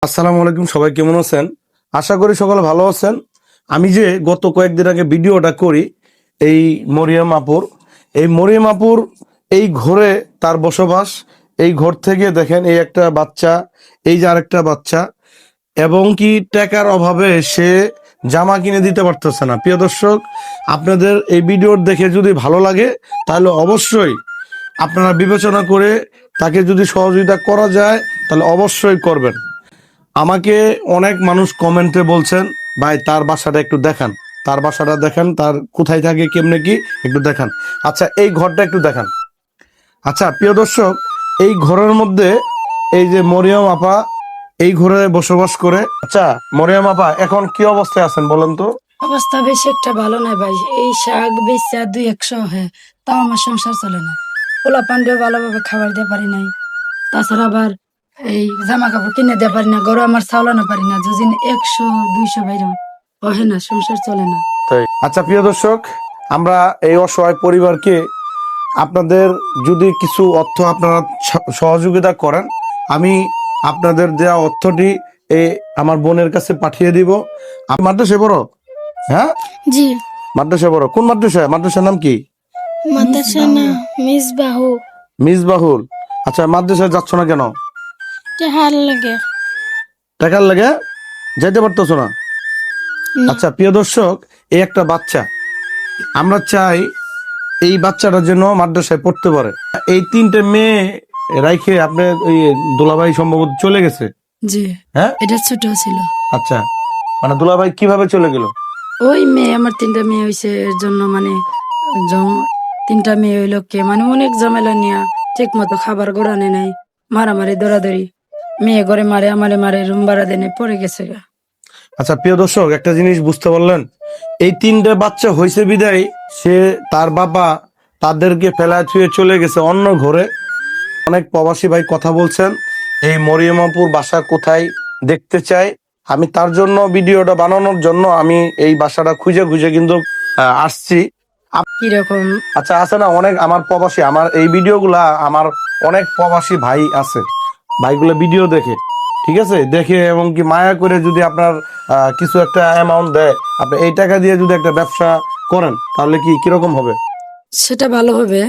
আসসালামু আলাইকুম, সবাই কেমন আছেন? আশা করি সকলে ভালো আছেন। আমি যে গত কয়েকদিন আগে ভিডিওটা করি এই মরিয়ম আপুর এই ঘরে তার বসবাস। এই ঘর থেকে দেখেন এই একটা বাচ্চা, এই যে আরেকটা বাচ্চা, এবং কি টাকার অভাবে সে জামা কিনে দিতে পারতেছে না। প্রিয় দর্শক, আপনাদের এই ভিডিও দেখে যদি ভালো লাগে তাহলে অবশ্যই আপনারা বিবেচনা করে তাকে যদি সহযোগিতা করা যায় তাহলে অবশ্যই করবেন। আমাকে অনেক মানুষ কমেন্টে বলছেন, ভাই তার বাসাটা একটু দেখান, তার বাসাটা দেখান, তার কোথায় থাকে, কেমনে কি একটু দেখান। আচ্ছা, এই ঘরটা একটু দেখান। আচ্ছা প্রিয় দর্শক, এই ঘরের মধ্যে এই যে মরিয়ম আপা এই ঘরে বসবাস করে। আচ্ছা মরিয়ম আপা এখন কি অবস্থায় আছেন বলেন তো? অবস্থা বেশি একটা ভালো নাই ভাই। এই শাক বেচা 200 হয়, তাও আমার সংসার চলে না। পোলা পান্ডেও ভালোভাবে খাবার দিতে পারি নাই। তাছাড়া আবার এই জামা কাপড় কিনে দিতে পারি না, গরু আমার চালানো পারি না। যদি 100-200 বাইরে হয় না, সংসার চলে না। তাই। আচ্ছা প্রিয় দর্শক, আমরা এই অসহায় পরিবারকে আপনাদের যদি কিছু অর্থ আপনারা সহযোগিতা করেন, আমি আপনাদের দেওয়া অর্থটি এই আমার বোনের কাছে পাঠিয়ে দিব। আপনি মাদ্রাসায় পড়ো? হ্যাঁ, জি। মাদ্রাসায় পড়ো। কোন মাদ্রাসায়? মাদ্রাসার নাম কি? মাদ্রাসা না, মিসবাহু। মিসবাহুল। আচ্ছা, মাদ্রাসায় যাচ্ছ না কেন? টেহার লাগে টাকার লাগে যাইতে পারতেছো না? না। আচ্ছা প্রিয় দর্শক, এই একটা বাচ্চা, আমরা চাই এই বাচ্চাটা যেন মাদ্রাসায় পড়তে পারে। এই তিনটে মেয়ে রাইখে আপনি ওই দুলাভাই সম্ভবত চলে গেছে। জি, হ্যাঁ, এটা ছোট ছিল। আচ্ছা, মানে দুলাভাই কিভাবে চলে গেল? ওই মেয়ে, আমার 3টা মেয়ে হয়েছে, এর জন্য মানে 3টা মেয়ে হইলো কে মানে অনেক ঝামেলা নিয়ে ঠিক মতো খাবার গোড়ানে নাই, মারামারি দৌড়াদৌড়ি। মেয়ে ঘরে মারে, আমারে মারে, রুম ভাড়া দেনে পড়ে গেছে গা। আচ্ছা প্রিয় দর্শক, একটা জিনিস বুঝতে পারলেন, এই তিনটে বাচ্চা হয়েছে বিদায় সে তার বাবা তাদেরকে ফেলায় থুয়ে চলে গেছে অন্য ঘরে। অনেক প্রবাসী ভাই কথা বলছেন এই মরিয়মপুর বাসা কোথায় দেখতে চাই। আমি তার জন্য ভিডিওটা বানানোর জন্য আমি এই বাসাটা খুঁজে খুঁজে কিন্তু আসছি। কিরকম আচ্ছা, আছে না অনেক আমার প্রবাসী, আমার এই ভিডিওগুলা আমার অনেক প্রবাসী ভাই আছে, ভাইগুলো ভিডিও দেখে, ঠিক আছে, দেখে এবং কি মায়া করে যদি আপনার কিছু একটা অ্যামাউন্ট দেয়, আপনি এই টাকা দিয়ে যদি একটা ব্যবসা করেন তাহলে কি কিরকম হবে? সেটা ভালো হবে।